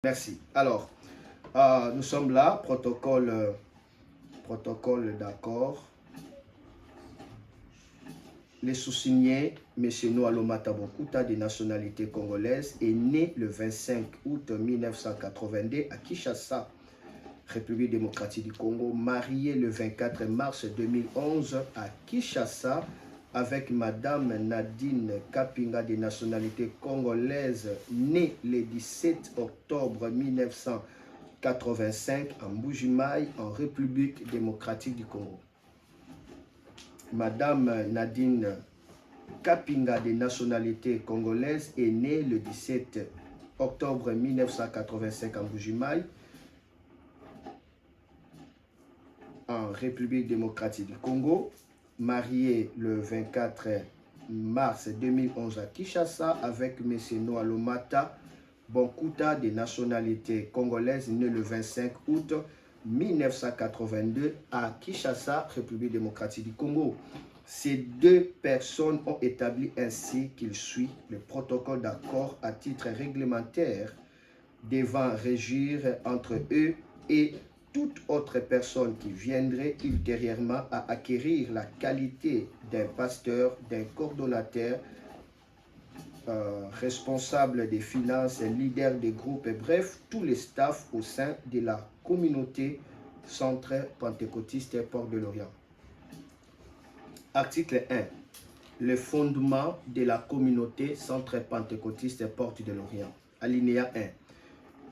Merci. Alors, nous sommes là, protocole d'accord. Les sous-signés, M. Noalo Matabonkuta, de nationalité congolaise, est né le 25 août 1982 à Kinshasa, République démocratique du Congo, marié le 24 mars 2011 à Kinshasa avec Madame Nadine Kapinga, de nationalité congolaise, née le 17 octobre 1985 à Mbujimaï, en République démocratique du Congo. Madame Nadine Kapinga, de nationalité congolaise, est née le 17 octobre 1985 à Mbujimaï, en République démocratique du Congo, marié le 24 mars 2011 à Kinshasa avec M. Noalo Matabonkuta, de nationalité congolaise, né le 25 août 1982 à Kinshasa, République démocratique du Congo. Ces deux personnes ont établi ainsi qu'il suit le protocole d'accord à titre réglementaire devant régir entre eux et toute autre personne qui viendrait ultérieurement à acquérir la qualité d'un pasteur, d'un coordonnateur, responsable des finances, leader des groupes, et bref, tous les staffs au sein de la communauté Centre Pentecôtiste Port de l'Orient. Article 1. Le fondement de la communauté Centre Pentecôtiste Porte de l'Orient. Alinéa 1.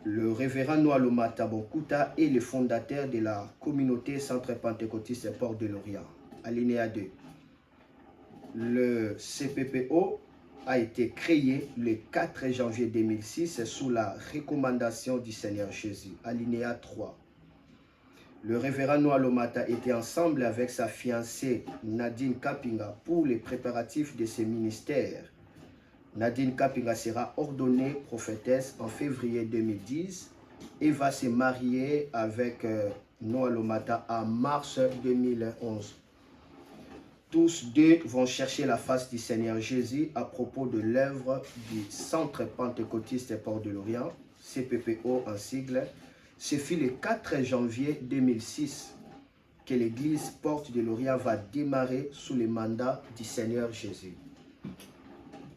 Le révérend Noalo Matabonkuta est le fondateur de la communauté Centre Pentecôtiste Port de l'Orient. Alinéa 2. Le CPPO a été créé le 4 janvier 2006 sous la recommandation du Seigneur Jésus. Alinéa 3. Le révérend Noalo Mata était ensemble avec sa fiancée Nadine Kapinga pour les préparatifs de ses ministères. Nadine Kapinga sera ordonnée prophétesse en février 2010 et va se marier avec Noalo Mata en mars 2011. Tous deux vont chercher la face du Seigneur Jésus à propos de l'œuvre du Centre Pentecôtiste Port de l'Orient, CPPO en sigle. Ce fut le 4 janvier 2006 que l'église Porte de l'Orient va démarrer sous le mandat du Seigneur Jésus.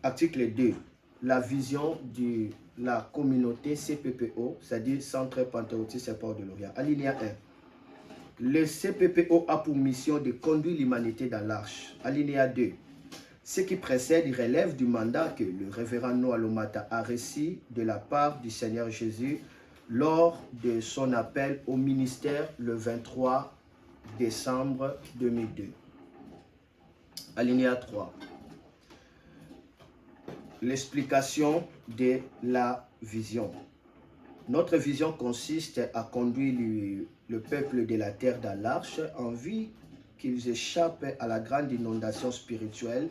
Article 2. La vision de la communauté CPPO, c'est-à-dire Centre Pentecôtiste Port de l'Orient. Alinéa 1. Le CPPO a pour mission de conduire l'humanité dans l'arche. Alinéa 2. Ce qui précède relève du mandat que le révérend Noalo Mata a reçu de la part du Seigneur Jésus lors de son appel au ministère le 23 décembre 2002. Alinéa 3. L'explication de la vision. Notre vision consiste à conduire le peuple de la terre dans l'arche en vue qu'ils échappent à la grande inondation spirituelle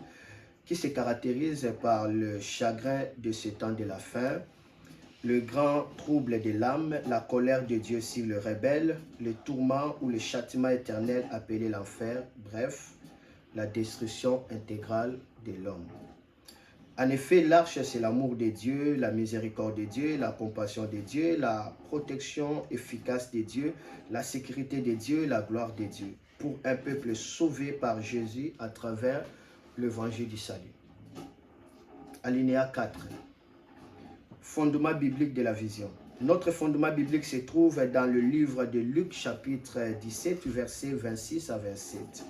qui se caractérise par le chagrin de ce temps de la fin, le grand trouble de l'âme, la colère de Dieu sur le rebelle, le tourment ou le châtiment éternel appelé l'enfer, bref, la destruction intégrale de l'homme. En effet, l'arche, c'est l'amour de Dieu, la miséricorde de Dieu, la compassion de Dieu, la protection efficace de Dieu, la sécurité de Dieu, la gloire de Dieu, pour un peuple sauvé par Jésus à travers l'évangile du salut. Alinéa 4. Fondement biblique de la vision. Notre fondement biblique se trouve dans le livre de Luc, chapitre 17, versets 26 à 27,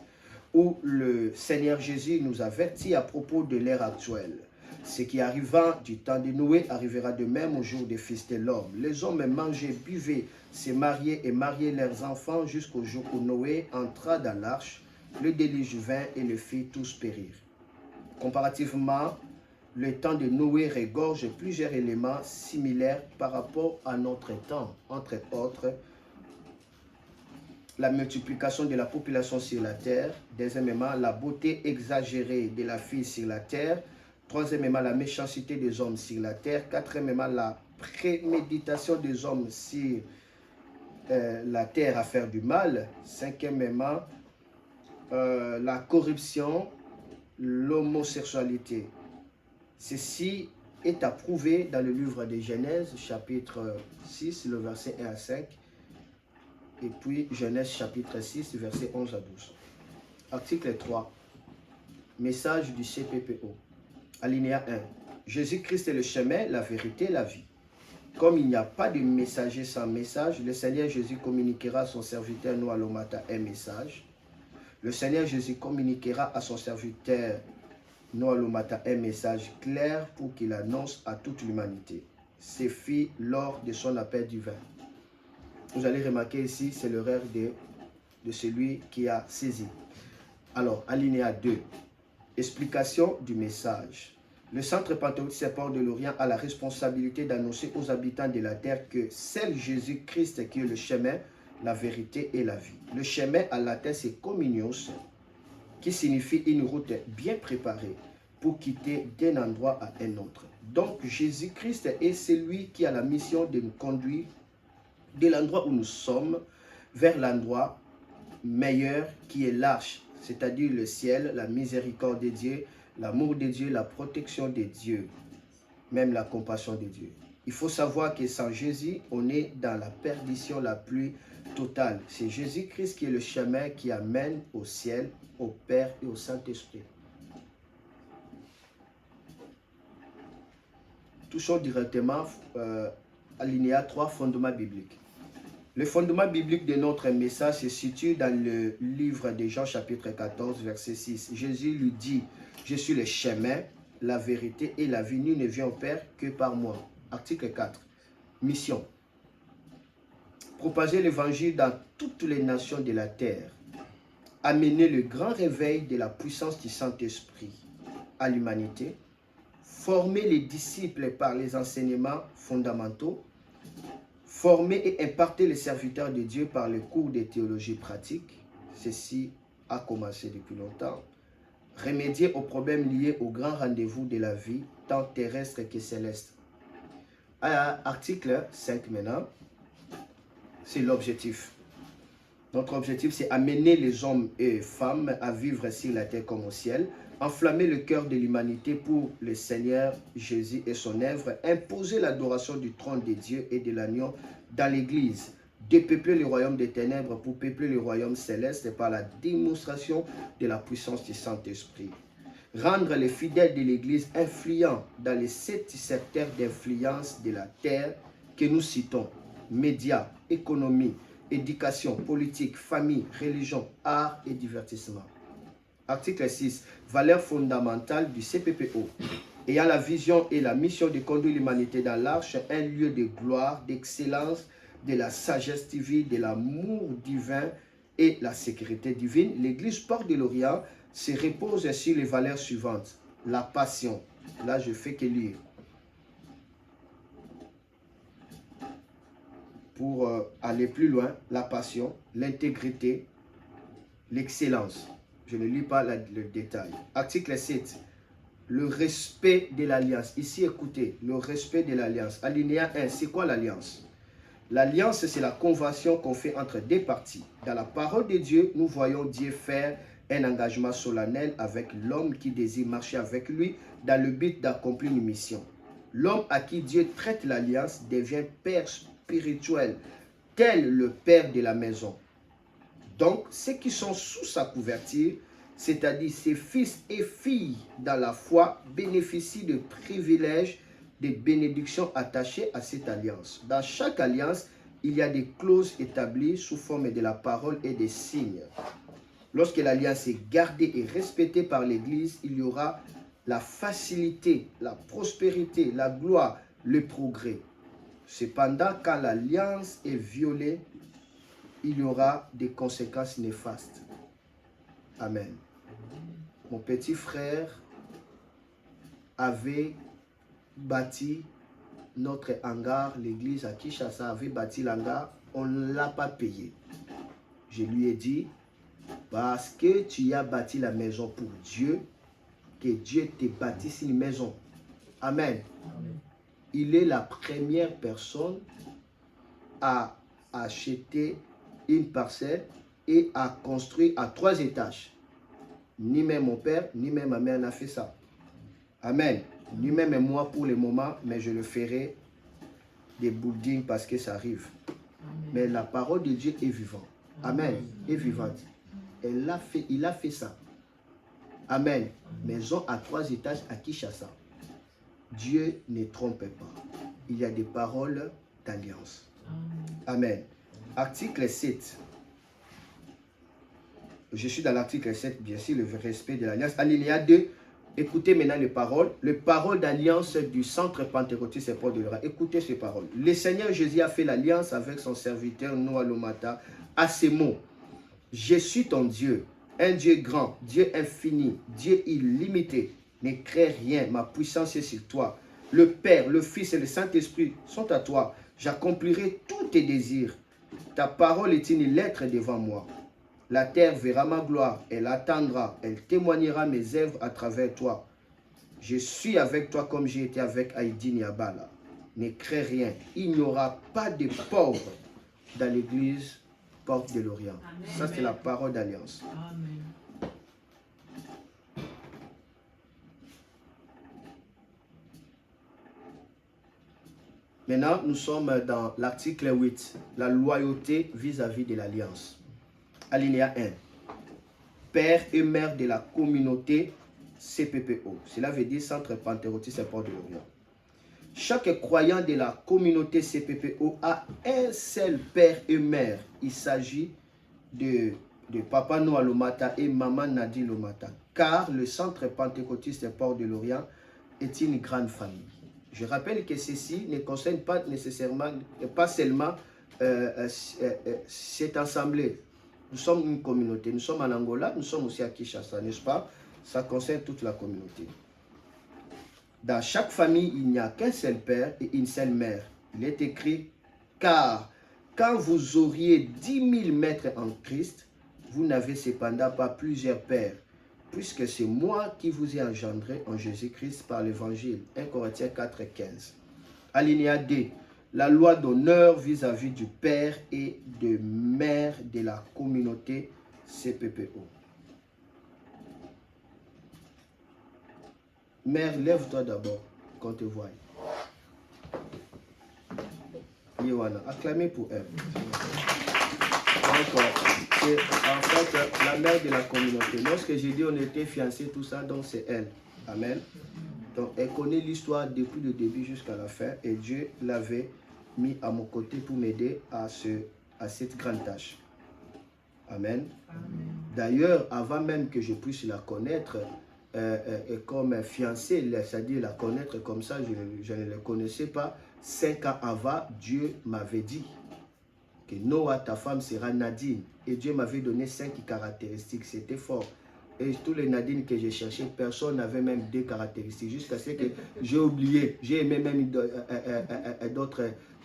où le Seigneur Jésus nous avertit à propos de l'ère actuelle. Ce qui arriva du temps de Noé arrivera de même au jour des fils de l'homme. Les hommes mangeaient, buvaient, se mariaient et mariaient leurs enfants jusqu'au jour où Noé entra dans l'arche. Le déluge vint et le fit tous périr. Comparativement, le temps de Noé regorge plusieurs éléments similaires par rapport à notre temps, entre autres la multiplication de la population sur la terre, deuxièmement la beauté exagérée de la fille sur la terre, troisièmement la méchanceté des hommes sur la terre, quatrièmement la préméditation des hommes sur la terre à faire du mal, cinquièmement la corruption, l'homosexualité. Ceci est approuvé dans le livre de Genèse, chapitre 6, le verset 1 à 5, et puis Genèse, chapitre 6, verset 11 à 12. Article 3, message du CPPO. Alinéa 1. Jésus-Christ est le chemin, la vérité, la vie. Comme il n'y a pas de messager sans message, le Seigneur Jésus communiquera à son serviteur Noah Lomata un message. Le Seigneur Jésus communiquera à son serviteur Noah Lomata un message clair pour qu'il annonce à toute l'humanité. C'est fait lors de son appel divin. Vous allez remarquer ici, c'est l'horaire de celui qui a saisi. Alors, alinéa 2. Explication du message. Le Centre Pentecôtiste Port de l'Orient a la responsabilité d'annoncer aux habitants de la terre que c'est Jésus-Christ qui est le chemin, la vérité et la vie. Le chemin à latin, c'est communios, qui signifie une route bien préparée pour quitter d'un endroit à un autre. Donc, Jésus-Christ est celui qui a la mission de nous conduire de l'endroit où nous sommes vers l'endroit meilleur qui est l'arche, c'est-à-dire le ciel, la miséricorde de Dieu, l'amour de Dieu, la protection de Dieu, même la compassion de Dieu. Il faut savoir que sans Jésus, on est dans la perdition la plus totale. C'est Jésus-Christ qui est le chemin qui amène au ciel, au Père et au Saint-Esprit. Touchons directement alinéa 3, fondement biblique. Le fondement biblique de notre message se situe dans le livre de Jean chapitre 14, verset 6. Jésus lui dit, « Je suis le chemin, la vérité et la vie. Nul ne vient au Père que par moi. » Article 4. Mission. Propager l'évangile dans toutes les nations de la terre. Amener le grand réveil de la puissance du Saint-Esprit à l'humanité. Former les disciples par les enseignements fondamentaux. Former et imparter les serviteurs de Dieu par les cours de théologie pratique. Ceci a commencé depuis longtemps. Remédier aux problèmes liés au grand rendez-vous de la vie, tant terrestre que céleste. Article 5 maintenant, c'est l'objectif. Notre objectif, c'est amener les hommes et femmes à vivre sur la terre comme au ciel, enflammer le cœur de l'humanité pour le Seigneur Jésus et son œuvre, imposer l'adoration du trône de Dieu et de l'agneau dans l'Église, dépeupler le royaume des ténèbres pour peupler le royaume céleste par la démonstration de la puissance du Saint-Esprit. Rendre les fidèles de l'Église influents dans les 7 secteurs d'influence de la terre que nous citons, médias, économie, éducation, politique, famille, religion, art et divertissement. Article 6. Valeurs fondamentales du CPPO. Ayant la vision et la mission de conduire l'humanité dans l'arche, un lieu de gloire, d'excellence, de la sagesse divine, de l'amour divin et la sécurité divine, l'Église Port de l'Orient se repose sur les valeurs suivantes. La passion. Là, je fais que lire. Pour aller plus loin, la passion, l'intégrité, l'excellence. Je ne lis pas le détail. Article 7. Le respect de l'alliance. Ici, écoutez, le respect de l'alliance. Alinéa 1, c'est quoi l'alliance? L'alliance, c'est la convention qu'on fait entre deux parties. Dans la parole de Dieu, nous voyons Dieu faire un engagement solennel avec l'homme qui désire marcher avec lui dans le but d'accomplir une mission. L'homme à qui Dieu traite l'alliance devient père spirituel, tel le père de la maison. Donc, ceux qui sont sous sa couverture, c'est-à-dire ses fils et filles dans la foi, bénéficient de privilèges, de bénédictions attachées à cette alliance. Dans chaque alliance, il y a des clauses établies sous forme de la parole et des signes. Lorsque l'alliance est gardée et respectée par l'Église, il y aura la facilité, la prospérité, la gloire, le progrès. Cependant, quand l'alliance est violée, il y aura des conséquences néfastes. Amen. Mon petit frère avait bâti notre hangar, l'église à Kinshasa avait bâti l'hangar, on ne l'a pas payé. Je lui ai dit, parce que tu as bâti la maison pour Dieu, que Dieu te bâtisse une maison. Amen. Amen. Il est la première personne à acheter une parcelle et à construire à 3 étages. Ni même mon père, ni même ma mère n'a fait ça. Amen. Lui-même et moi pour le moment, mais je le ferai des buildings parce que ça arrive. Mais la parole de Dieu est vivante. Amen. Est vivante. Il a fait ça. Amen. Maison à 3 étages à Kinshasa. Dieu ne trompe pas. Il y a des paroles d'alliance. Amen. Article 7. Je suis dans l'article 7, bien sûr, le respect de l'alliance. Alinéa 2. Écoutez maintenant les paroles d'alliance du centre pentecôtiste et Port de Lorraine. Écoutez ces paroles. Le Seigneur Jésus a fait l'alliance avec son serviteur Noah Lomata à ces mots. Je suis ton Dieu, un Dieu grand, Dieu infini, Dieu illimité. Ne crée rien, ma puissance est sur toi. Le Père, le Fils et le Saint-Esprit sont à toi. J'accomplirai tous tes désirs. Ta parole est une lettre devant moi. La terre verra ma gloire, elle attendra, elle témoignera mes œuvres à travers toi. Je suis avec toi comme j'ai été avec Haïdine et Abala. Ne crée rien. Il n'y aura pas de pauvres dans l'église Porte de l'Orient. Ça, c'est la parole d'alliance. Maintenant, nous sommes dans l'article 8, la loyauté vis-à-vis de l'alliance. Alinéa 1. Père et mère de la communauté CPPO. Cela veut dire Centre Pentecôtiste et Port de l'Orient. Chaque croyant de la communauté CPPO a un seul père et mère. Il s'agit de Papa Noah Lomata et Maman Nadine Lomata. Car le Centre Pentecôtiste et Port de l'Orient est une grande famille. Je rappelle que ceci ne concerne pas nécessairement, pas seulement cette assemblée. Nous sommes une communauté. Nous sommes en Angola, nous sommes aussi à Kinshasa, n'est-ce pas? Ça concerne toute la communauté. Dans chaque famille, il n'y a qu'un seul père et une seule mère. Il est écrit, car quand vous auriez 10 000 maîtres en Christ, vous n'avez cependant pas plusieurs pères, puisque c'est moi qui vous ai engendré en Jésus-Christ par l'évangile. 1 Corinthiens 4, 15. Alinéa D. La loi d'honneur vis-à-vis du père et de mère de la communauté CPPO. Mère, lève-toi d'abord, qu'on te voie. Yohana, acclamez pour elle. Donc, c'est en fait la mère de la communauté. Lorsque j'ai dit on était fiancés, tout ça, donc c'est elle. Amen. Donc, elle connaît l'histoire depuis le début jusqu'à la fin et Dieu l'avait mis à mon côté pour m'aider à cette grande tâche. Amen. D'ailleurs, avant même que je puisse la connaître comme fiancée, c'est-à-dire la connaître comme ça, je ne la connaissais pas. 5 ans avant, Dieu m'avait dit que Noah, ta femme, sera Nadine. Et Dieu m'avait donné 5 caractéristiques. C'était fort. Et tous les Nadine que j'ai cherché, personne n'avait même 2 caractéristiques. Jusqu'à ce que j'ai oublié. J'ai aimé même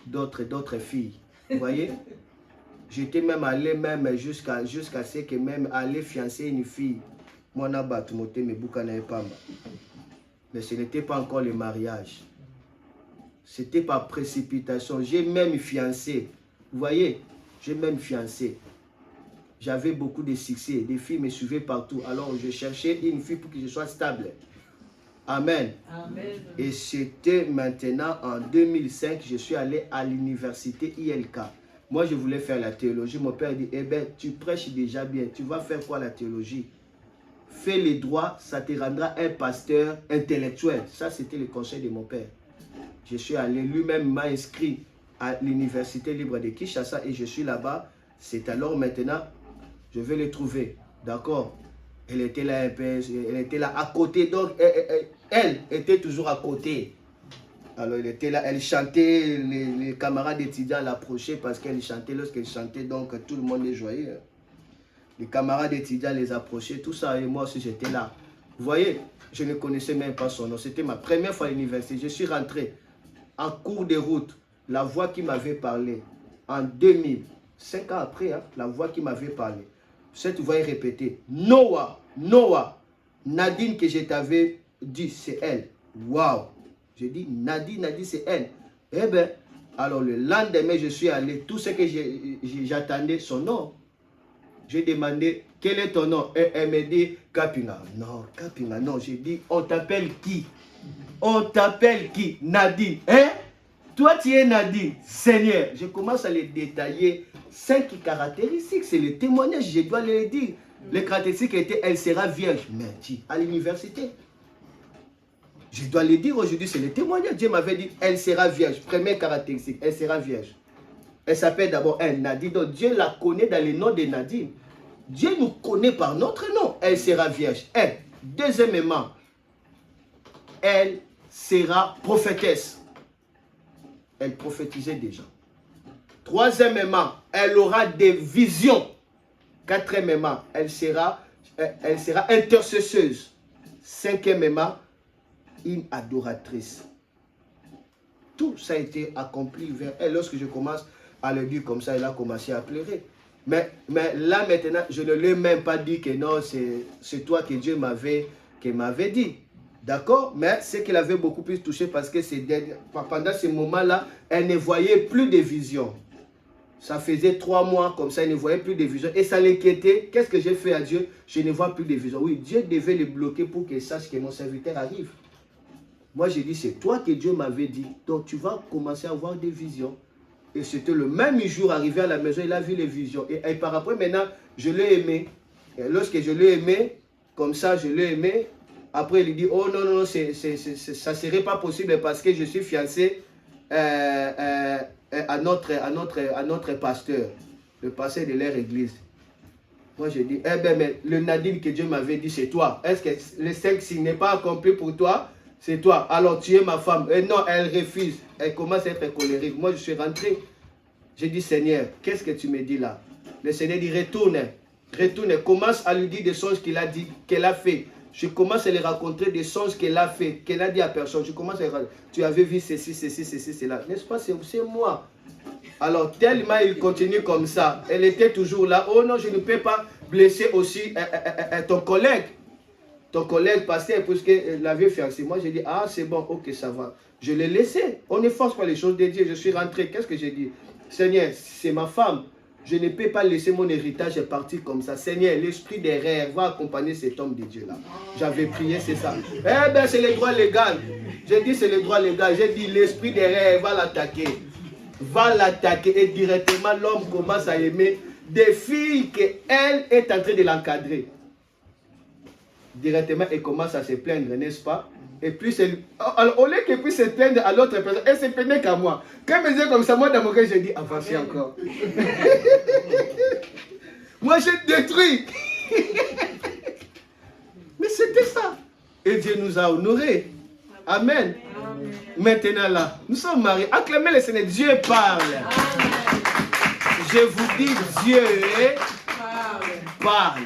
d'autres filles. Vous voyez? J'étais même allé jusqu'à ce que même aller fiancer une fille. Moi, mais ce n'était pas encore le mariage. C'était par précipitation. J'ai même fiancé. Vous voyez? J'ai même fiancé. J'avais beaucoup de succès. Des filles me suivaient partout. Alors, je cherchais une fille pour que je sois stable. Amen. Amen. Et c'était maintenant en 2005, je suis allé à l'université ILK. Moi, je voulais faire la théologie. Mon père dit, eh bien, tu prêches déjà bien. Tu vas faire quoi la théologie? Fais les droits, ça te rendra un pasteur intellectuel. Ça, c'était le conseil de mon père. Je suis allé, lui-même m'a inscrit à l'université libre de Kinshasa et je suis là-bas. C'est alors maintenant, je vais le trouver. D'accord? Elle était là un peu, elle était là à côté. Donc, elle était toujours à côté. Alors, elle était là, elle chantait, les camarades étudiants l'approchaient parce qu'elle chantait. Lorsqu'elle chantait, donc tout le monde est joyeux. Les camarades étudiants les approchaient, tout ça, et moi aussi j'étais là. Vous voyez, je ne connaissais même pas son nom. C'était ma première fois à l'université. Je suis rentré en cours de route. La voix qui m'avait parlé en 2000, 5 ans après, hein, la voix qui m'avait parlé. Cette voix est répétée. Noah, Noah, Nadine que je t'avais dit, c'est elle. Waouh! J'ai dit, Nadine, c'est elle. Eh bien, alors le lendemain, je suis allé, tout ce que j'attendais, son nom. J'ai demandé, quel est ton nom? Et elle me dit, Kapinga. Non, Kapinga, non. J'ai dit, on t'appelle qui? On t'appelle qui? Nadine. Hein? Toi, tu es Nadine. Seigneur, je commence à les détailler. 5 caractéristiques, c'est le témoignage, je dois les dire. Les caractéristiques étaient, elle sera vierge. Mais dis, à l'université. Je dois le dire aujourd'hui, c'est le témoignage. Dieu m'avait dit, elle sera vierge. Première caractéristique, elle sera vierge. Elle s'appelle d'abord Nadine. Donc Dieu la connaît dans le nom de Nadine. Dieu nous connaît par notre nom. Elle sera vierge. Deuxièmement, elle sera prophétesse. Elle prophétisait déjà. Troisièmement, elle aura des visions. Quatrièmement, elle sera intercesseuse. Cinquièmement, une adoratrice. Tout ça a été accompli vers elle. Lorsque je commence à le dire comme ça, elle a commencé à pleurer. Mais là maintenant, je ne lui ai même pas dit que non, c'est toi que Dieu m'avait dit. D'accord? Mais c'est qu'elle avait beaucoup plus touché parce que pendant ce moment-là, elle ne voyait plus de visions. Ça faisait 3 mois comme ça, elle ne voyait plus de visions. Et ça l'inquiétait. Qu'est-ce que j'ai fait à Dieu? Je ne vois plus de visions. Oui, Dieu devait le bloquer pour qu'il sache que mon serviteur arrive. Moi, j'ai dit, c'est toi que Dieu m'avait dit. Donc, tu vas commencer à avoir des visions. Et c'était le même jour, arrivé à la maison, il a vu les visions. Et par après, maintenant, je l'ai aimé. Et lorsque je l'ai aimé, comme ça, je l'ai aimé. Après, il dit, oh non, non, ça ne serait pas possible parce que je suis fiancé à notre pasteur, le pasteur de leur église. Moi, je dis, eh bien, mais le Nadine que Dieu m'avait dit, c'est toi. Est-ce que les 5 signes n'est pas accompli pour toi? C'est toi. Alors, tu es ma femme. Et non, elle refuse. Elle commence à être colérique. Moi, je suis rentré. J'ai dit, Seigneur, qu'est-ce que tu me dis là? Le Seigneur dit, retourne. Retourne. Commence à lui dire des songes qu'il a dit, qu'elle a fait. Je commence à lui raconter des songes qu'elle a fait, qu'elle a dit à personne. Je commence à lui raconter. Tu avais vu ceci, cela. N'est-ce pas? C'est moi. Alors, tellement il continue comme ça. Elle était toujours là. Oh non, je ne peux pas blesser aussi ton collègue. Ton collègue pasteur, puisqu'il l'avait fiancé. Moi, j'ai dit, ah, c'est bon, ok, ça va. Je l'ai laissé. On ne force pas les choses de Dieu. Je suis rentré. Qu'est-ce que j'ai dit? Seigneur, c'est ma femme. Je ne peux pas laisser mon héritage partir comme ça. Seigneur, l'esprit des rêves va accompagner cet homme de Dieu-là. J'avais prié, c'est ça. Eh bien, c'est le droit légal. J'ai dit, c'est le droit légal. J'ai dit, l'esprit des rêves va l'attaquer. Va l'attaquer. Et directement, l'homme commence à aimer des filles qu'elle est en train de l'encadrer. Directement, elle commence à se plaindre, n'est-ce pas? Et puis, alors, au lieu qu'elle puisse se plaindre à l'autre personne, elle se plaignait qu'à moi. Quand elle me disait comme ça, moi, dans mon cœur, j'ai dit, avancez encore. Moi, j'ai détruit. Mais c'était ça. Et Dieu nous a honorés. Amen. Amen. Maintenant, là, nous sommes mariés. Acclamez le Seigneur. Dieu parle. Amen. Je vous dis, Dieu parle.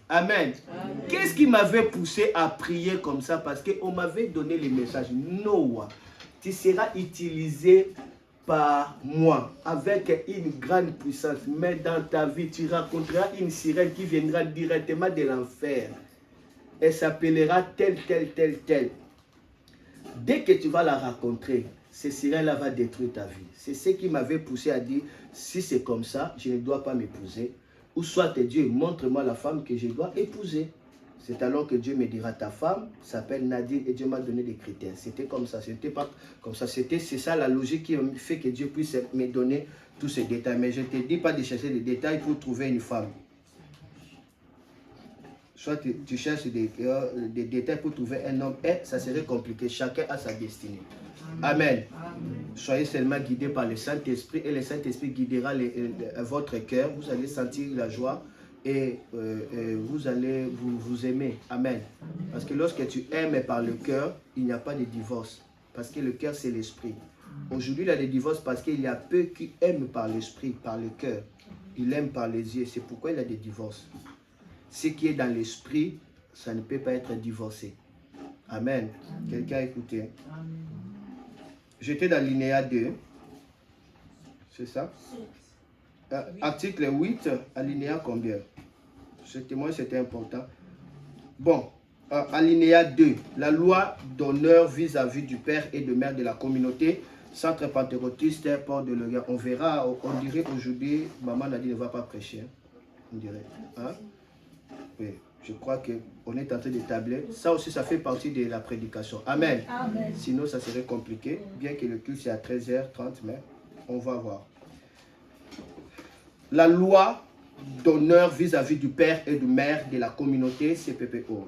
Amen. Qu'est-ce qui m'avait poussé à prier comme ça? Parce qu'on m'avait donné le message. Noah, tu seras utilisé par moi avec une grande puissance. Mais dans ta vie, tu rencontreras une sirène qui viendra directement de l'enfer. Elle s'appellera telle. Dès que tu vas la rencontrer, cette sirène-là va détruire ta vie. C'est ce qui m'avait poussé à dire, si c'est comme ça, je ne dois pas m'épouser. Ou soit Dieu, montre-moi la femme que je dois épouser. C'est alors que Dieu me dira, ta femme s'appelle Nadine et Dieu m'a donné des critères. C'était comme ça, c'était pas comme ça. C'est ça la logique qui fait que Dieu puisse me donner tous ces détails. Mais je ne te dis pas de chercher des détails pour trouver une femme. Soit tu cherches des détails pour trouver un homme, et ça serait compliqué. Chacun a sa destinée. Amen. Soyez seulement guidés par le Saint-Esprit et le Saint-Esprit guidera votre cœur. Vous allez sentir la joie et vous allez vous aimer. Amen. Parce que lorsque tu aimes par le cœur, il n'y a pas de divorce. Parce que le cœur, c'est l'esprit. Aujourd'hui, il y a des divorces parce qu'il y a peu qui aiment par l'esprit, par le cœur. Il aime par les yeux. C'est pourquoi il y a des divorces. Ce qui est dans l'esprit, ça ne peut pas être divorcé. Amen. Quelqu'un a écouté? Amen. J'étais dans l'Inéa 2. C'est ça? Article 8, alinéa combien? Ce témoin, c'était important. Bon, alinéa 2. La loi d'honneur vis-à-vis du père et de mère de la communauté. Centre pentecôtiste, Port de Lorient. On verra, on dirait aujourd'hui, maman Nadine ne va pas prêcher. On dirait. Hein? Oui. Je crois qu'on est en train d'établir. Ça aussi, ça fait partie de la prédication. Amen. Amen. Sinon, ça serait compliqué. Bien que le culte c'est à 13h30, mais on va voir. La loi d'honneur vis-à-vis du père et du mère de la communauté CPPO.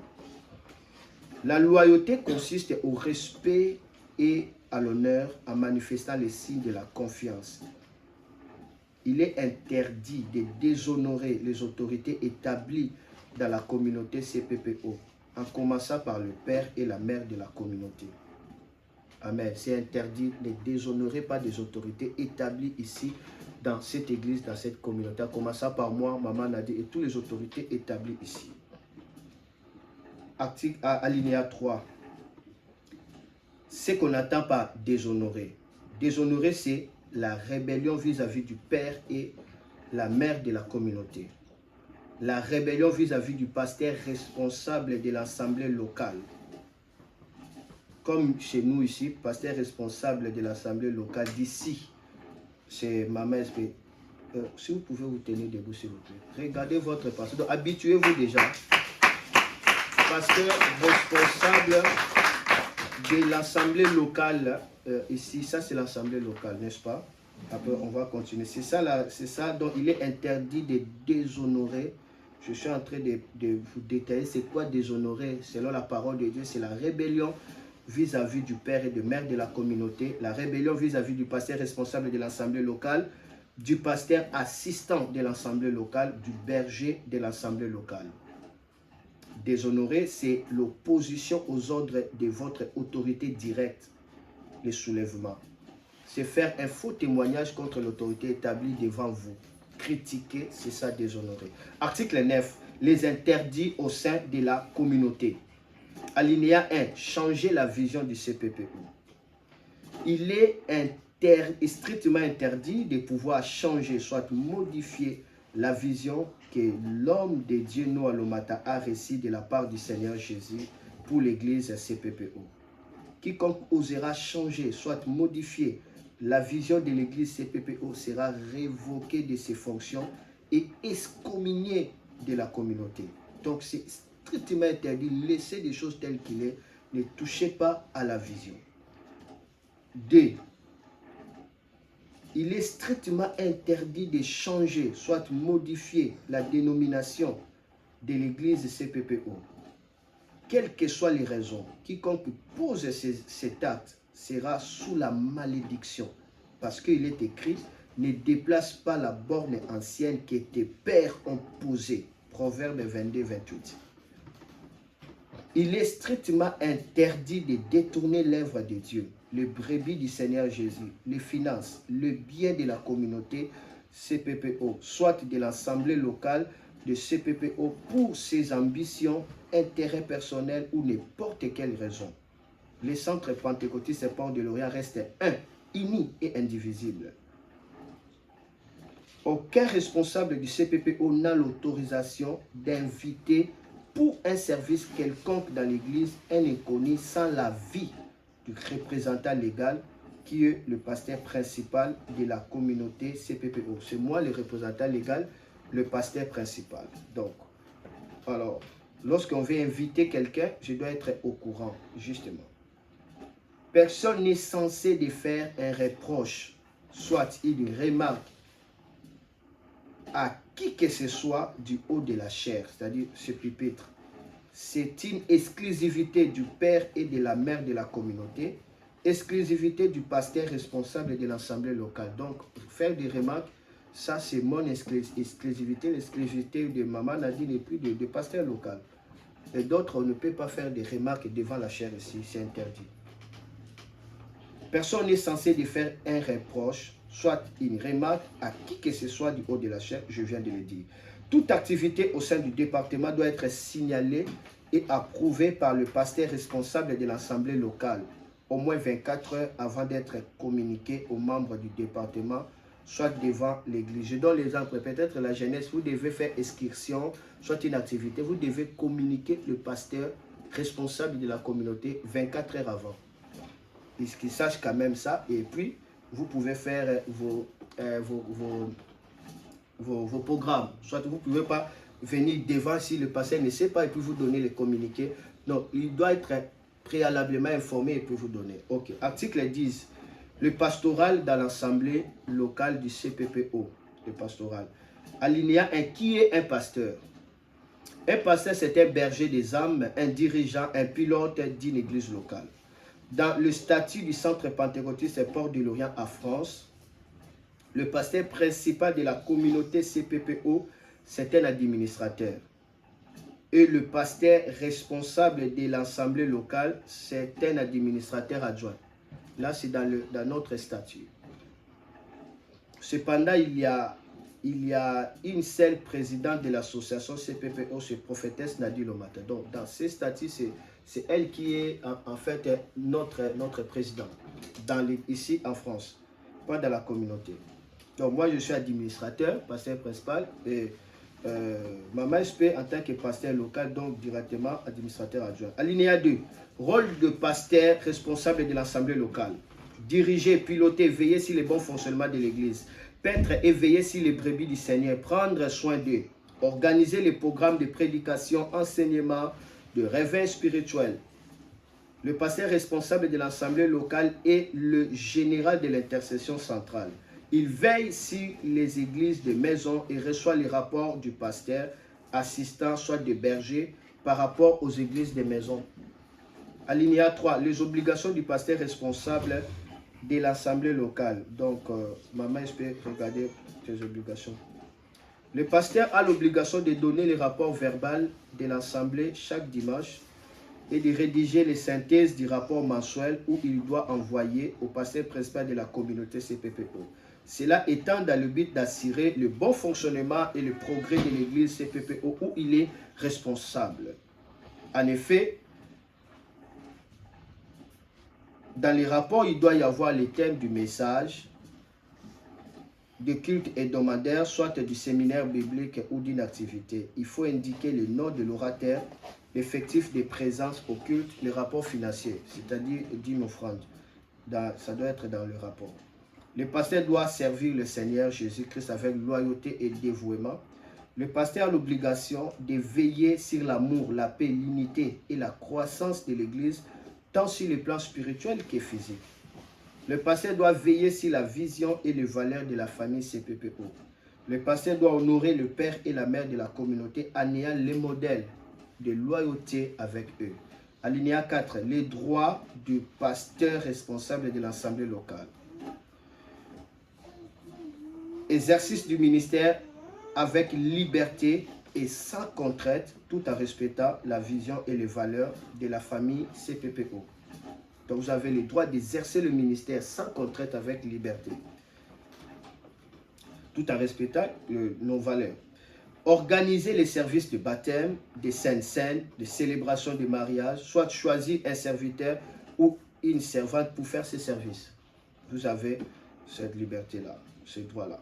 La loyauté consiste au respect et à l'honneur en manifestant les signes de la confiance. Il est interdit de déshonorer les autorités établies dans la communauté CPPO, en commençant par le père et la mère de la communauté. Amen. C'est interdit de déshonorer par des autorités établies ici, dans cette église, dans cette communauté, en commençant par moi, Maman Nadi, et toutes les autorités établies ici. Article alinéa 3. Ce qu'on attend par déshonorer. Déshonorer, c'est la rébellion vis-à-vis du père et la mère de la communauté. La rébellion vis-à-vis du pasteur responsable de l'assemblée locale. Comme chez nous ici, pasteur responsable de l'assemblée locale d'ici, c'est Maman SP. Si vous pouvez vous tenir debout, s'il vous plaît. Regardez votre pasteur. Donc, habituez-vous déjà. Pasteur responsable de l'assemblée locale ici, ça c'est l'assemblée locale, n'est-ce pas? Après, on va continuer. C'est ça, donc il est interdit de déshonorer. Je suis en train de vous détailler c'est quoi déshonorer. Selon la parole de Dieu, c'est la rébellion vis-à-vis du père et de mère de la communauté, la rébellion vis-à-vis du pasteur responsable de l'assemblée locale, du pasteur assistant de l'assemblée locale, du berger de l'assemblée locale. Déshonorer, c'est l'opposition aux ordres de votre autorité directe, les soulèvements. C'est faire un faux témoignage contre l'autorité établie devant vous. Critiquer, c'est ça déshonorer. Article 9. Les interdits au sein de la communauté. Alinéa 1. Changer la vision du CPPO. Il est strictement interdit de pouvoir changer, soit modifier la vision que l'homme de Dieu Noah Lomata a reçue de la part du Seigneur Jésus pour l'église CPPO. Quiconque osera changer, soit modifier la vision de l'église CPPO sera révoqué de ses fonctions et excommunié de la communauté. Donc c'est strictement interdit. Laissez les choses telles qu'il est. Ne touchez pas à la vision. 2. Il est strictement interdit de changer, soit modifier la dénomination de l'église CPPO. Quelles que soient les raisons, quiconque pose cet acte sera sous la malédiction. Parce qu'il est écrit, ne déplace pas la borne ancienne que tes pères ont posée. Proverbe 22, 28. Il est strictement interdit de détourner l'œuvre de Dieu, le brebis du Seigneur Jésus, les finances, le bien de la communauté CPPO, soit de l'assemblée locale de CPPO pour ses ambitions, intérêts personnels ou n'importe quelle raison. Les centres pentecôtistes et Port de l'Orient restent un, unis et indivisibles. Aucun responsable du CPPO n'a l'autorisation d'inviter pour un service quelconque dans l'église un inconnu sans l'avis du représentant légal qui est le pasteur principal de la communauté CPPO. C'est moi le représentant légal, le pasteur principal. Donc, alors, lorsqu'on veut inviter quelqu'un, je dois être au courant, justement. Personne n'est censé de faire un reproche, soit une remarque à qui que ce soit du haut de la chair, c'est-à-dire ce pupitre. C'est une exclusivité du père et de la mère de la communauté, exclusivité du pasteur responsable de l'assemblée locale. Donc, faire des remarques, ça c'est mon exclusivité, l'exclusivité de Maman Nadine et puis de pasteur local. Et d'autres, on ne peut pas faire des remarques devant la chair ici, c'est interdit. Personne n'est censé de faire un reproche, soit une remarque à qui que ce soit du haut de la chair, je viens de le dire. Toute activité au sein du département doit être signalée et approuvée par le pasteur responsable de l'assemblée locale, au moins 24 heures avant d'être communiquée aux membres du département, soit devant l'église. Je donne l'exemple, peut-être la jeunesse, vous devez faire excursion, soit une activité, vous devez communiquer le pasteur responsable de la communauté 24 heures avant. Puisqu'il sache quand même ça, et puis vous pouvez faire vos programmes. Soit vous ne pouvez pas venir devant si le pasteur ne sait pas et puis vous donner les communiqués. Non, il doit être préalablement informé et puis vous donner. Ok. Article 10. Le pastoral dans l'assemblée locale du CPPO. Le pastoral. Alinéa 1. Qui est un pasteur? Un pasteur, c'est un berger des âmes, un dirigeant, un pilote d'une église locale. Dans le statut du centre pentecôtiste et Port de l'Orient à France, le pasteur principal de la communauté CPPO, c'est un administrateur. Et le pasteur responsable de l'assemblée locale, c'est un administrateur adjoint. Là, c'est dans notre statut. Cependant, il y a une seule présidente de l'association CPPO, c'est prophétesse Nadine Lomata. Donc, dans ces statuts, c'est elle qui est en fait notre présidente ici en France, pas dans la communauté. Donc, moi, je suis administrateur, pasteur principal, et Maman SP en tant que pasteur local, donc directement administrateur adjoint. Alinéa 2. Rôle de pasteur responsable de l'assemblée locale. Diriger, piloter, veiller sur le bon fonctionnement de l'église. Paître et veiller sur les brebis du Seigneur. Prendre soin d'eux. Organiser les programmes de prédication, enseignement, de réveil spirituel. Le pasteur responsable de l'assemblée locale est le général de l'intercession centrale. Il veille sur les églises de maison et reçoit les rapports du pasteur assistant, soit de berger, par rapport aux églises de maison. Alinéa 3. Les obligations du pasteur responsable de l'assemblée locale. Donc, maman, je peux regarder tes obligations. Le pasteur a l'obligation de donner les rapports verbaux de l'assemblée chaque dimanche et de rédiger les synthèses du rapport mensuel où il doit envoyer au pasteur principal de la communauté CPPO. Cela étant dans le but d'assurer le bon fonctionnement et le progrès de l'église CPPO où il est responsable. En effet, dans les rapports, il doit y avoir les thèmes du message, de culte hebdomadaire, soit du séminaire biblique ou d'une activité. Il faut indiquer le nom de l'orateur, l'effectif de présence au culte, les rapports financiers, c'est-à-dire dîmes offrandes. Ça doit être dans le rapport. Le pasteur doit servir le Seigneur Jésus-Christ avec loyauté et dévouement. Le pasteur a l'obligation de veiller sur l'amour, la paix, l'unité et la croissance de l'Église, tant sur le plan spirituel que physique. Le pasteur doit veiller sur la vision et les valeurs de la famille CPPO. Le pasteur doit honorer le père et la mère de la communauté en ayant les modèles de loyauté avec eux. Alinéa 4. Les droits du pasteur responsable de l'assemblée locale. Exercice du ministère avec liberté et sans contrainte, tout en respectant la vision et les valeurs de la famille CPPO. Donc vous avez le droit d'exercer le ministère sans contrainte avec liberté, tout en respectant nos valeurs. Organiser les services de baptême, des saintes scènes, de célébration de mariage, soit choisir un serviteur ou une servante pour faire ces services. Vous avez cette liberté-là, ce droit-là.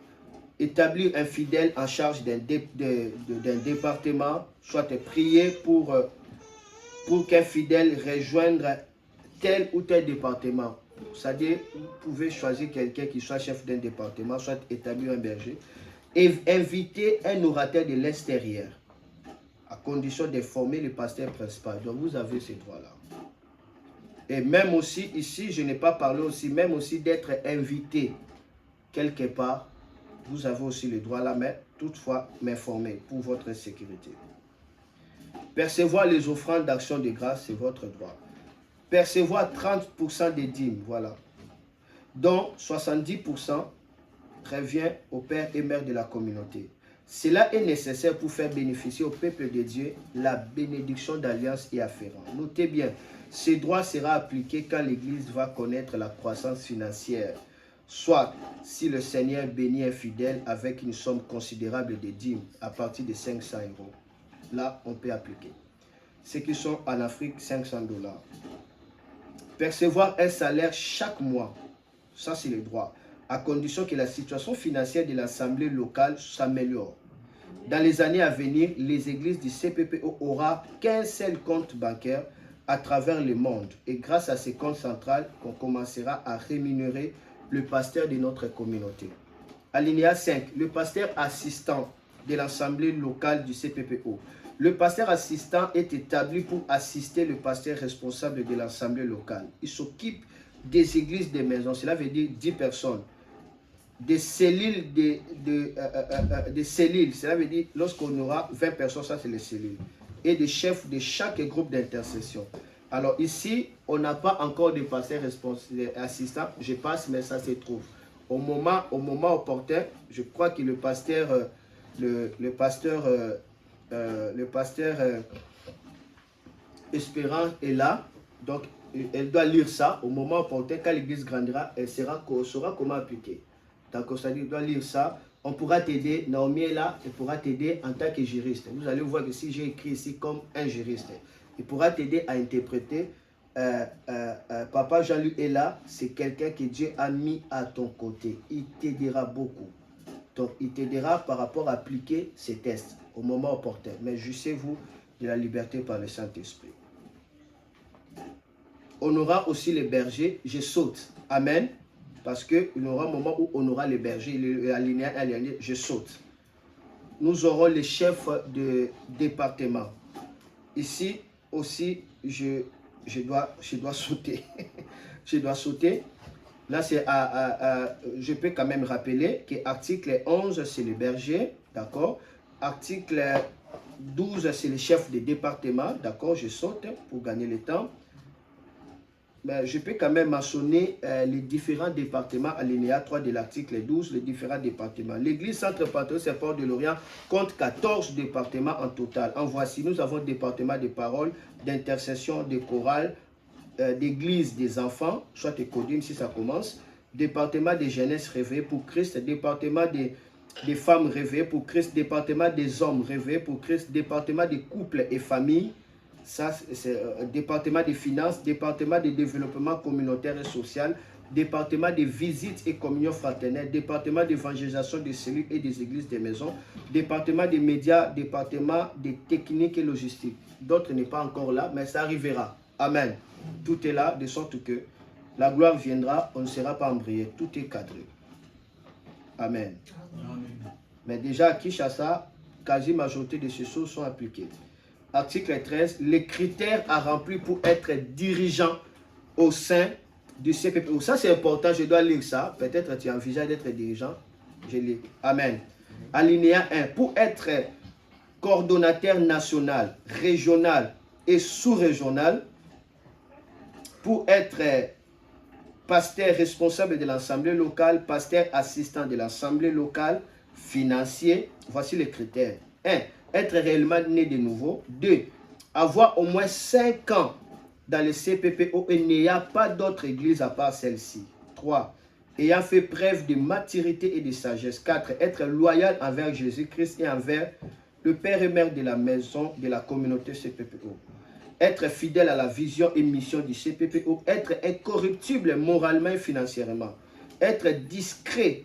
Établir un fidèle en charge d'un département, soit prier pour qu'un fidèle rejoigne tel ou tel département. C'est-à-dire, vous pouvez choisir quelqu'un qui soit chef d'un département, soit établir un berger, et inviter un orateur de l'extérieur, à condition d'informer le pasteur principal. Donc, vous avez ces droits-là. Et même aussi, ici, je n'ai pas parlé aussi, même aussi d'être invité quelque part. Vous avez aussi le droit là, mais toutefois m'informer pour votre sécurité. Percevoir les offrandes d'action de grâce, c'est votre droit. Percevoir 30% des dîmes, voilà. Dont 70% revient au père et mère de la communauté. Cela est nécessaire pour faire bénéficier au peuple de Dieu la bénédiction d'alliance et afférent. Notez bien, ce droit sera appliqué quand l'Église va connaître la croissance financière. Soit si le Seigneur bénit un fidèle avec une somme considérable de dîmes à partir de 500 €. Là, on peut appliquer. Ceux qui sont en Afrique, 500 $. Percevoir un salaire chaque mois, ça c'est le droit, à condition que la situation financière de l'assemblée locale s'améliore. Dans les années à venir, les églises du CPPO auront qu'un seul compte bancaire à travers le monde. Et grâce à ces comptes centrales, on commencera à rémunérer le pasteur de notre communauté. Alinéa 5. Le pasteur assistant de l'Assemblée locale du CPPO. Le pasteur assistant est établi pour assister le pasteur responsable de l'Assemblée locale. Il s'occupe des églises, des maisons, cela veut dire 10 personnes. Des cellules, des cellules, cela veut dire lorsqu'on aura 20 personnes, ça c'est les cellules. Et des chefs de chaque groupe d'intercession. Alors ici, on n'a pas encore de pasteur assistant, je passe, mais ça se trouve. Au moment opportun, je crois que le pasteur Espérant est là, donc elle doit lire ça. Au moment opportun, quand l'église grandira, elle saura comment appliquer. Donc, c'est-à-dire, elle doit lire ça. On pourra t'aider, Naomi est là, elle pourra t'aider en tant que juriste. Vous allez voir que si j'ai écrit ici comme un juriste, il pourra t'aider à interpréter. Papa Jean-Luc est là, c'est quelqu'un que Dieu a mis à ton côté. Il t'aidera beaucoup. Donc, il t'aidera par rapport à appliquer ces tests au moment opportun. Mais jouissez-vous de la liberté par le Saint-Esprit. On aura aussi les bergers. Je saute. Amen. Parce qu'il y aura un moment où on aura les bergers. Alinéa, je saute. Nous aurons les chefs de département. Ici aussi, je dois sauter. Je dois sauter. Là, je peux quand même rappeler que article 11, c'est le berger, d'accord. Article 12, c'est le chef de département, d'accord. Je saute pour gagner le temps. Mais je peux quand même mentionner les différents départements, alinéa 3 de l'article 12, les différents départements. L'église Centre Pentecôtiste et Port de l'Orient compte 14 départements en total. En voici, nous avons département de parole, d'intercession, de chorale, d'église des enfants, soit écodine si ça commence, département des jeunesse réveillés pour Christ, département des femmes réveillées pour Christ, département des hommes réveillés pour Christ, département des couples et familles, ça c'est département des finances, département des développement communautaire et social, département des visites et communion fraternelle, département d'évangélisation des cellules et des églises des maisons, département des médias, département des techniques et logistiques. D'autres n'est pas encore là, mais ça arrivera. Amen. Tout est là, de sorte que la gloire viendra, on ne sera pas embrouillé. Tout est cadré. Amen. Amen. Mais déjà à Kinshasa, quasi majorité de ces choses sont appliquées. Article 13, les critères à remplir pour être dirigeant au sein du CPPO. Ça c'est important, je dois lire ça. Peut-être tu envisages d'être dirigeant. Je lis. Amen. Alinéa 1, pour être coordonnateur national, régional et sous-régional, pour être pasteur responsable de l'Assemblée locale, pasteur assistant de l'Assemblée locale, financier, voici les critères. 1. Être réellement né de nouveau. 2. Avoir au moins 5 ans dans le CPPO et n'ayant pas d'autre église à part celle-ci. 3. Ayant fait preuve de maturité et de sagesse. 4. Être loyal envers Jésus-Christ et envers le père et mère de la maison de la communauté CPPO. Être fidèle à la vision et mission du CPPO. Être incorruptible moralement et financièrement. Être discret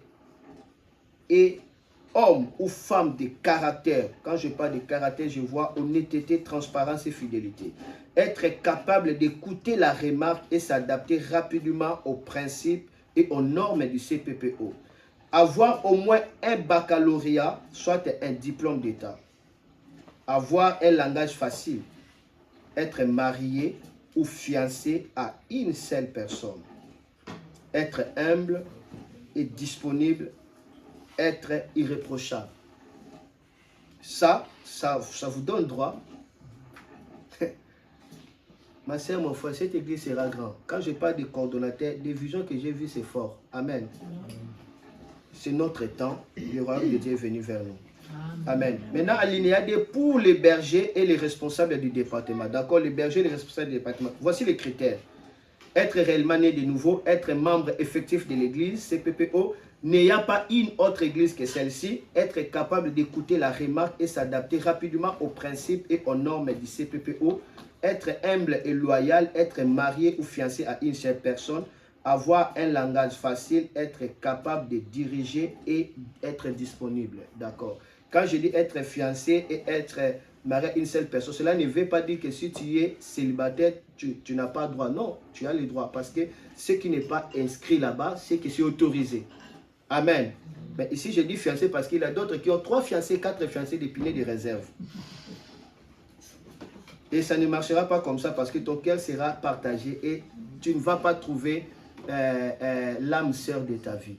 et homme ou femme de caractère. Quand je parle de caractère, je vois honnêteté, transparence et fidélité. Être capable d'écouter la remarque et s'adapter rapidement aux principes et aux normes du CPPO. Avoir au moins un baccalauréat, soit un diplôme d'État. Avoir un langage facile. Être marié ou fiancé à une seule personne. Être humble et disponible. Être irréprochable. Ça vous donne droit. Ma soeur, mon frère, cette église sera grande. Quand je parle de coordonnateur, des visions que j'ai vues, c'est fort. Amen. C'est notre temps. Le royaume de Dieu est venu vers nous. Amen. Maintenant, alinéa 2 pour les bergers et les responsables du département. D'accord, les bergers et les responsables du département. Voici les critères. Être réellement né de nouveau, être membre effectif de l'église, CPPO, n'ayant pas une autre église que celle-ci, être capable d'écouter la remarque et s'adapter rapidement aux principes et aux normes du CPPO, être humble et loyal, être marié ou fiancé à une seule personne, avoir un langage facile, être capable de diriger et être disponible. D'accord. Quand je dis être fiancé et être marié à une seule personne, cela ne veut pas dire que si tu es célibataire, tu n'as pas droit. Non, tu as les droits parce que ce qui n'est pas inscrit là-bas, c'est que c'est autorisé. Amen. Mais ici, je dis fiancé parce qu'il y a d'autres qui ont 3 fiancés, 4 fiancés d'épinay de réserve. Et ça ne marchera pas comme ça parce que ton cœur sera partagé et tu ne vas pas trouver l'âme sœur de ta vie.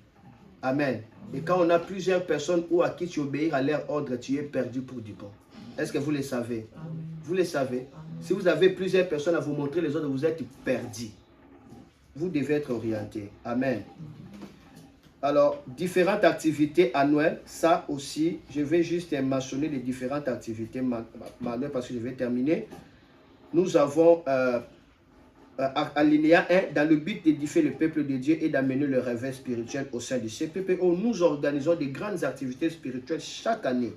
Amen. Et quand on a plusieurs personnes ou à qui tu obéis à leur ordre, tu es perdu pour du bon. Est-ce que vous le savez? Vous le savez. Si vous avez plusieurs personnes à vous montrer les autres, vous êtes perdus. Vous devez être orienté. Amen. Alors, différentes activités annuelles, ça aussi, je vais juste mentionner les différentes activités annuelles parce que je vais terminer. Nous avons alinéa 1, dans le but d'édifier le peuple de Dieu et d'amener le réveil spirituel au sein du CPPO, nous organisons des grandes activités spirituelles chaque année.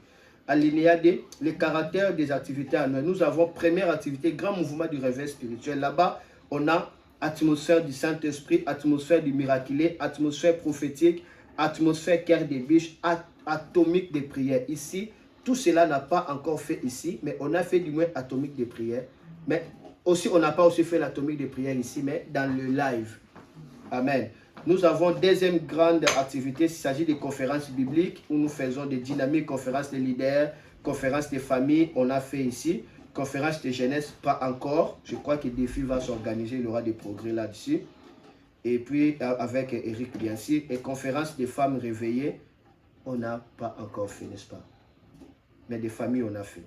Alinéa 2, le caractère des activités annuelles. Nous avons première activité, grand mouvement du réveil spirituel. Là-bas, on a atmosphère du Saint-Esprit, atmosphère du miraculé, atmosphère prophétique, atmosphère cœur des biches, atomique des prières. Ici, tout cela n'a pas encore fait ici, mais on a fait du moins atomique des prières. Mais aussi, on n'a pas aussi fait l'atomique des prières ici, mais dans le live. Amen. Nous avons deuxième grande activité, il s'agit des conférences bibliques où nous faisons des dynamiques, conférences des leaders, conférences des familles, on a fait ici. Conférence de jeunesse, pas encore. Je crois que Défi va s'organiser, il y aura des progrès là-dessus. Et puis, avec Eric, bien sûr. Et conférence des femmes réveillées, on n'a pas encore fait, n'est-ce pas? Mais des familles, on a fait.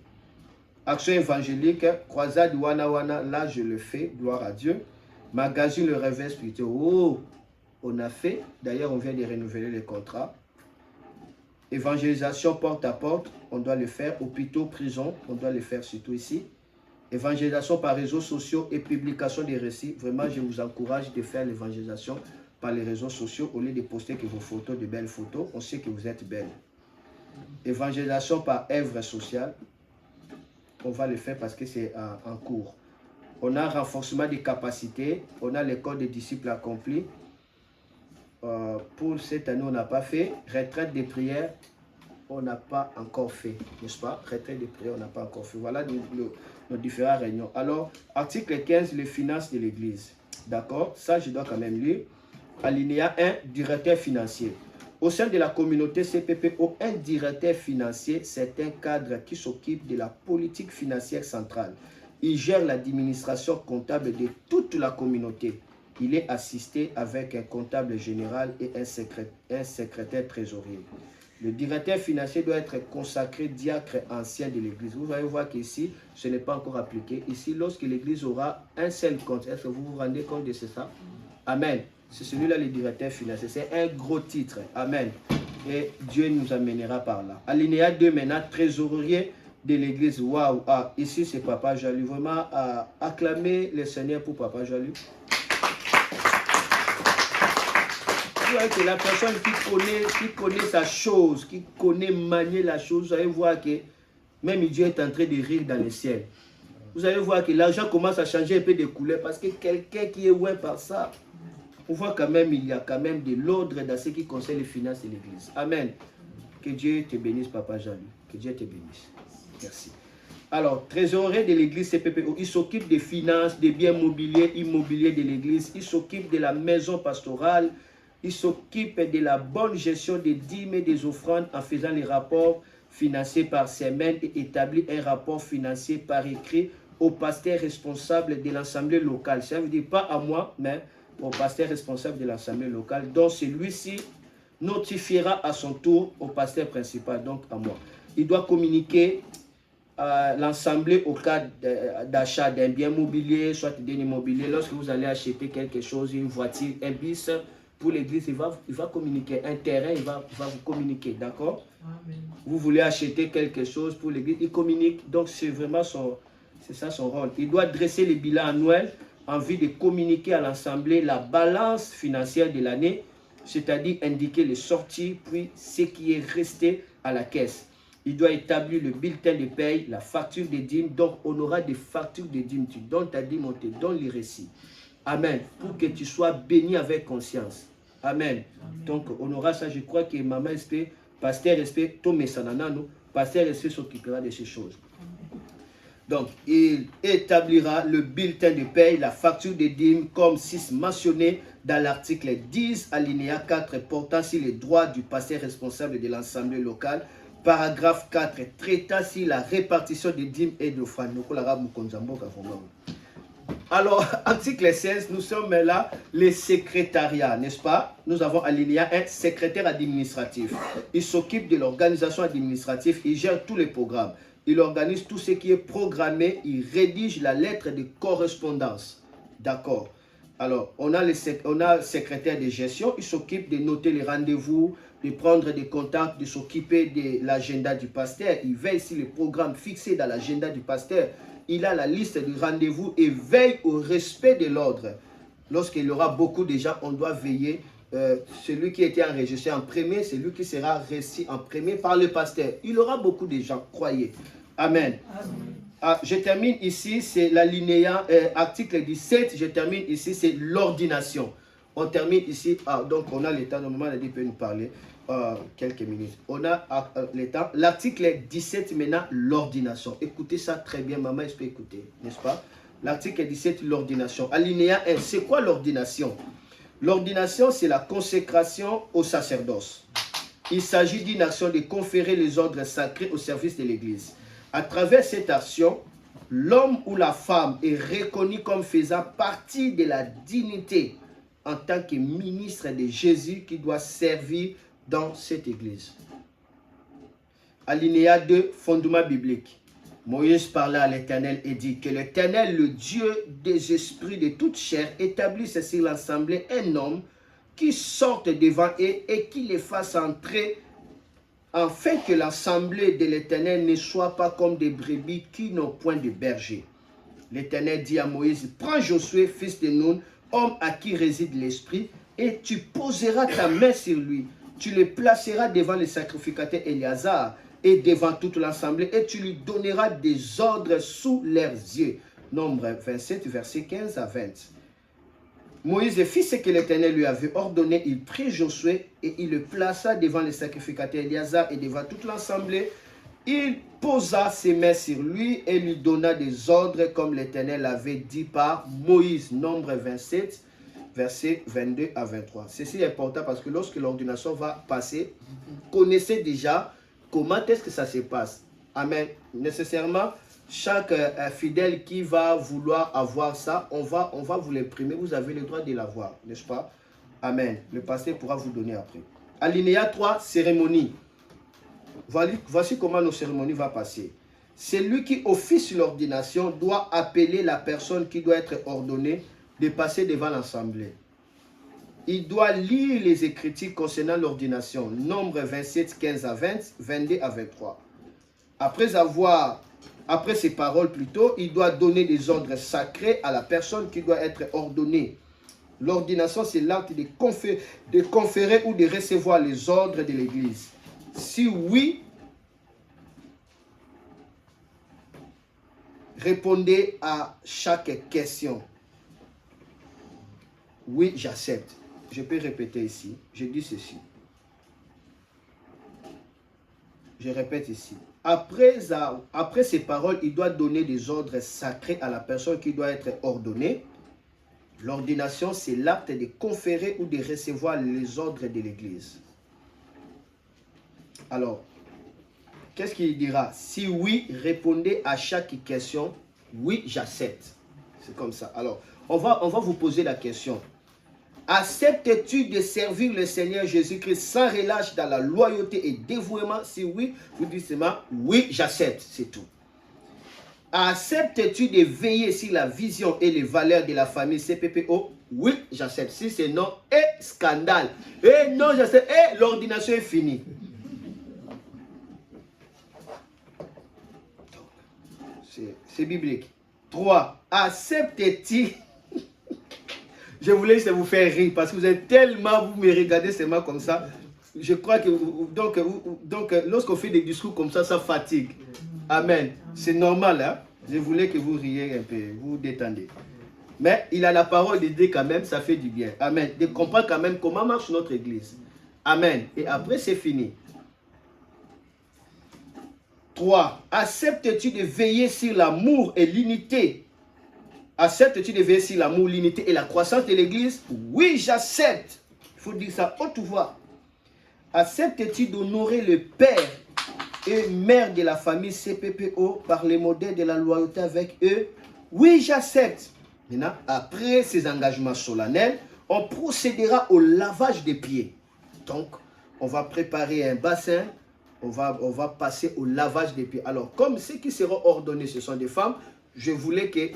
Action évangélique, croisade Wana Wana, là, je le fais, gloire à Dieu. Magazine Le Réveil Spirituel, oh, on a fait. D'ailleurs, on vient de renouveler les contrats. Évangélisation porte à porte, on doit le faire. Hôpitaux, prisons, on doit le faire surtout ici. Évangélisation par réseaux sociaux et publication des récits. Vraiment, je vous encourage de faire l'évangélisation par les réseaux sociaux au lieu de poster que vos photos, de belles photos. On sait que vous êtes belles. Évangélisation par œuvre sociale. On va le faire parce que c'est en cours. On a renforcement des capacités. On a l'école des disciples accomplis. Pour cette année, on n'a pas fait. Retraite des prières, on n'a pas encore fait, n'est-ce pas? Retraite des prières, on n'a pas encore fait. Voilà nos différentes réunions. Alors, article 15, les finances de l'Église. D'accord? Ça, je dois quand même lire. Alinéa 1, directeur financier. Au sein de la communauté CPPO, un directeur financier, c'est un cadre qui s'occupe de la politique financière centrale. Il gère l'administration comptable de toute la communauté. Il est assisté avec un comptable général et un secrétaire trésorier. Le directeur financier doit être consacré diacre ancien de l'Église. Vous allez voir qu'ici, ce n'est pas encore appliqué. Ici, lorsque l'Église aura un seul compte, est-ce que vous vous rendez compte de ça? Amen. C'est celui-là le directeur financier. C'est un gros titre. Amen. Et Dieu nous amènera par là. Alinéa 2 maintenant, trésorier de l'Église. Waouh. Ah, ici, c'est Papa Jalu. Vraiment, acclamer le Seigneur pour Papa Jalu. Que la personne qui connaît sa chose, qui connaît manier la chose, vous allez voir que même Dieu est en train de rire dans le ciel. Vous allez voir que l'argent commence à changer un peu de couleur parce que quelqu'un qui est oué par ça, on voit quand même il y a quand même de l'ordre dans ce qui concerne les finances de l'Église. Amen. Que Dieu te bénisse, Papa Jean. Que Dieu te bénisse. Merci. Alors, trésorier de l'Église CPPO, il s'occupe des finances, des biens immobiliers de l'Église, il s'occupe de la maison pastorale, il s'occupe de la bonne gestion des dîmes et des offrandes en faisant les rapports financiers par semaine et établit un rapport financier par écrit au pasteur responsable de l'assemblée locale. Ça ne veut dire pas à moi, mais au pasteur responsable de l'assemblée locale. Donc celui-ci notifiera à son tour au pasteur principal, donc à moi. Il doit communiquer à l'assemblée au cas d'achat d'un bien mobilier, soit d'un immobilier. Lorsque vous allez acheter quelque chose, une voiture, un bus, pour l'église, il va communiquer. Un terrain, il va vous communiquer, d'accord? Vous voulez acheter quelque chose pour l'église, il communique. Donc, c'est vraiment c'est ça son rôle. Il doit dresser les bilans annuels en vue de communiquer à l'assemblée la balance financière de l'année, c'est-à-dire indiquer les sorties, puis ce qui est resté à la caisse. Il doit établir le bulletin de paye, la facture des dîmes. Donc, on aura des factures de dîmes. Tu donnes ta dîme, on te donne les récits. Amen. Pour que tu sois béni avec conscience. Amen. Donc, on aura ça. Je crois que Maman SP, Pasteur SP, Tomé Sananano, Pasteur SP s'occupera de ces choses. Donc, il établira le bulletin de paie, la facture des dîmes, comme 6 mentionné dans l'article 10, alinéa 4, portant sur les droits du pasteur responsable de l'Assemblée locale. Paragraphe 4, traitant sur la répartition des dîmes et d'offrandes. Alors, article 16, nous sommes là, les secrétariats, n'est-ce pas? Nous avons alinéa 1, secrétaire administratif. Il s'occupe de l'organisation administrative, il gère tous les programmes. Il organise tout ce qui est programmé, il rédige la lettre de correspondance. D'accord. Alors, on a le secrétaire de gestion, il s'occupe de noter les rendez-vous, de prendre des contacts, de s'occuper de l'agenda du pasteur. Il veille sur les programmes fixés dans l'agenda du pasteur. Il a la liste de rendez-vous et veille au respect de l'ordre. Lorsqu'il y aura beaucoup de gens, on doit veiller. Celui qui a été enregistré en premier, c'est lui qui sera reçu en premier par le pasteur. Il y aura beaucoup de gens, croyez. Amen. Amen. Je termine ici, c'est l'alinéa, article 17, je termine ici, c'est l'ordination. On termine ici, donc on a le temps, normalement, il peut nous parler quelques minutes. On a le temps. L'article 17 maintenant, l'ordination. Écoutez ça très bien, maman, je peux écouter, n'est-ce pas? L'article 17, l'ordination. Alinéa 1, c'est quoi l'ordination? L'ordination, c'est la consécration au sacerdoce. Il s'agit d'une action de conférer les ordres sacrés au service de l'Église. À travers cette action, l'homme ou la femme est reconnu comme faisant partie de la dignité en tant que ministre de Jésus qui doit servir dans cette Église. Alinéa 2, fondement biblique. Moïse parla à l'Éternel et dit que l'Éternel, le Dieu des esprits de toute chair, établisse sur l'assemblée un homme qui sorte devant eux et qui les fasse entrer, afin que l'assemblée de l'Éternel ne soit pas comme des brebis qui n'ont point de berger. L'Éternel dit à Moïse, prends Josué, fils de Nun, homme à qui réside l'Esprit, et tu poseras ta main sur lui. Tu le placeras devant le sacrificateur Éléazar et devant toute l'assemblée, et tu lui donneras des ordres sous leurs yeux. Nombre 27, verset 15 à 20. Moïse fit ce que l'Éternel lui avait ordonné. Il prit Josué et il le plaça devant le sacrificateur Éléazar et devant toute l'assemblée. Il posa ses mains sur lui et lui donna des ordres comme l'Éternel avait dit par Moïse. Nombre 27, versets 22 à 23. Ceci est important parce que lorsque l'ordination va passer, vous connaissez déjà comment est-ce que ça se passe. Amen. Nécessairement, chaque fidèle qui va vouloir avoir ça, on va vous l'imprimer. Vous avez le droit de l'avoir, n'est-ce pas? Amen. Le pasteur pourra vous donner après. Alinéa 3, cérémonie. Voici comment nos cérémonies vont passer. Celui qui officie l'ordination doit appeler la personne qui doit être ordonnée de passer devant l'assemblée. Il doit lire les Écritures concernant l'ordination. Nombre 27, 15 à 20, 22 à 23. Après ces paroles plutôt, il doit donner des ordres sacrés à la personne qui doit être ordonnée. L'ordination, c'est l'acte de conférer ou de recevoir les ordres de l'Église. Si oui, répondez à chaque question. Oui, j'accepte. Je peux répéter ici. Je dis ceci. Je répète ici. Après ces paroles, il doit donner des ordres sacrés à la personne qui doit être ordonnée. L'ordination, c'est l'acte de conférer ou de recevoir les ordres de l'Église. Alors, qu'est-ce qu'il dira? Si oui, répondez à chaque question. Oui, j'accepte. C'est comme ça. Alors, on va vous poser la question. Acceptes-tu de servir le Seigneur Jésus-Christ sans relâche dans la loyauté et dévouement? Si oui, vous dites seulement, oui, j'accepte, c'est tout. Acceptes-tu de veiller sur la vision et les valeurs de la famille CPPO? Oui, j'accepte. Si c'est non, et scandale. Et non, j'accepte. Et l'ordination est finie. C'est biblique. 3. Acceptes-tu... Je voulais juste vous faire rire parce que vous êtes tellement, vous me regardez seulement comme ça. Je crois que, donc lorsqu'on fait des discours comme ça fatigue. Amen. C'est normal, hein. Je voulais que vous riez un peu, vous vous détendez. Mais il a la parole de Dieu quand même, ça fait du bien. Amen. De comprendre quand même comment marche notre église. Amen. Et après, c'est fini. 3. Acceptes-tu de veiller sur l'amour et l'unité? Acceptes-tu de veiller sur l'amour, l'unité et la croissance de l'Église? Oui, j'accepte. Il faut dire ça haute voix. Acceptes-tu d'honorer le père et mère de la famille CPPO par les modèles de la loyauté avec eux? Oui, j'accepte. Maintenant, après ces engagements solennels, on procédera au lavage des pieds. Donc, on va préparer un bassin, on va passer au lavage des pieds. Alors, comme ceux qui seront ordonnés, ce sont des femmes, je voulais que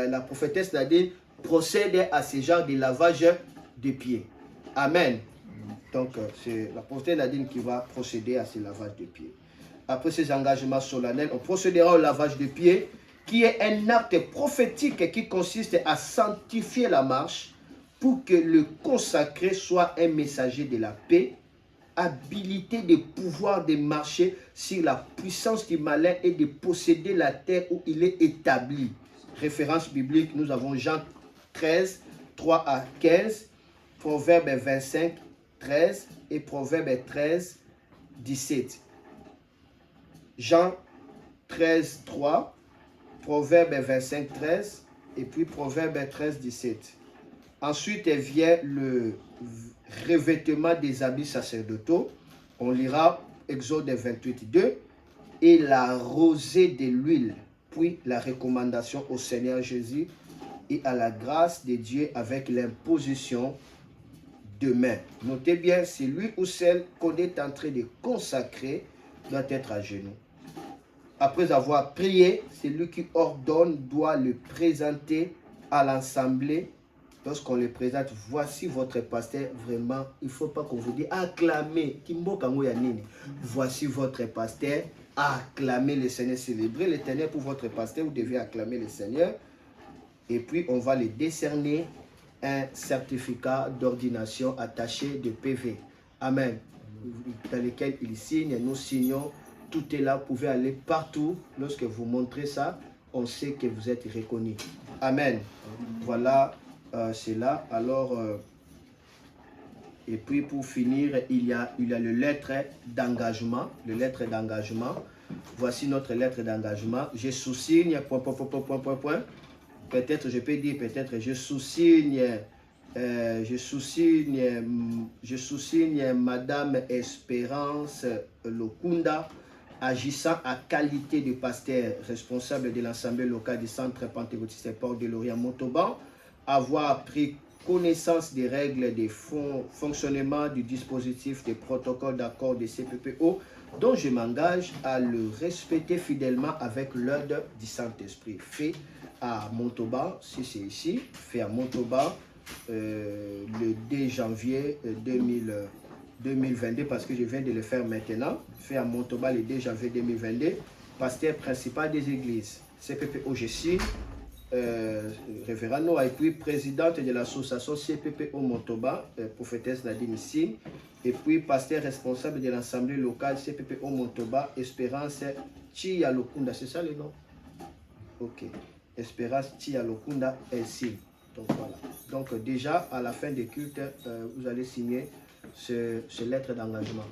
la prophétesse Nadine procède à ce genre de lavage des pieds. Amen. Donc, c'est la prophétesse Nadine qui va procéder à ce lavage des pieds. Après ces engagements solennels, on procédera au lavage des pieds, qui est un acte prophétique qui consiste à sanctifier la marche pour que le consacré soit un messager de la paix, habilité de pouvoir de marcher sur la puissance du malin et de posséder la terre où il est établi. Référence biblique, nous avons Jean 13, 3 à 15, Proverbe 25, 13 et Proverbe 13, 17. Jean 13, 3, Proverbe 25, 13 et puis Proverbe 13, 17. Ensuite vient le revêtement des habits sacerdotaux. On lira Exode 28, 2 et la rosée de l'huile, puis la recommandation au Seigneur Jésus et à la grâce de Dieu avec l'imposition de main. Notez bien, c'est lui ou celle qu'on est en train de consacrer doit être à genoux. Après avoir prié, celui qui ordonne doit le présenter à l'assemblée. Lorsqu'on le présente, voici votre pasteur, vraiment, il ne faut pas qu'on vous dise acclamez. Voici votre pasteur, acclamez le Seigneur, célébrez l'Éternel pour votre pasteur, vous devez acclamer le Seigneur. Et puis on va le décerner un certificat d'ordination attaché de PV. Amen. Dans lequel il signe, nous signons. Tout est là, vous pouvez aller partout. Lorsque vous montrez ça, on sait que vous êtes reconnu. Amen. Voilà, c'est là. Alors, et puis pour finir, il y a le lettre d'engagement. Le lettre d'engagement. Voici notre lettre d'engagement. Je sous-signe, point. Peut-être je peux dire, peut-être je sous-signe Madame Espérance Lokunda, agissant à qualité de pasteur responsable de l'Assemblée locale du Centre Pentecôtiste Port de Lorient Montauban, avoir pris connaissance des règles de fonctionnement du dispositif des protocoles d'accord de CPPO, dont je m'engage à le respecter fidèlement avec l'aide du Saint-Esprit. Fait à Montauban, si c'est ici, fait à Montauban le 2 janvier 2022, parce que je viens de le faire maintenant, fait à Montauban le 2 janvier 2022, pasteur principal des églises, CPPO, je signe, révérend Noah, et puis présidente de l'association CPPO Montauban, prophétesse Nadine signe, et puis pasteur responsable de l'assemblée locale CPPO Montauban, Espérance Tia Lokunda, c'est ça le nom? Ok. Espérance Tia Lokunda ainsi. Donc voilà. Donc déjà à la fin des cultes, vous allez signer ce lettre d'engagement.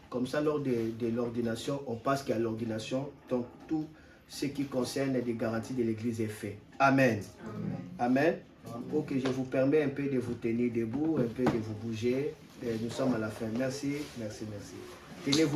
Comme ça, lors de l'ordination, on passe qu'à l'ordination, donc tout ce qui concerne les garanties de l'Église est fait. Amen. Amen. Ok, je vous permets un peu de vous tenir debout, un peu de vous bouger. Nous sommes à la fin. Merci. Tenez-vous.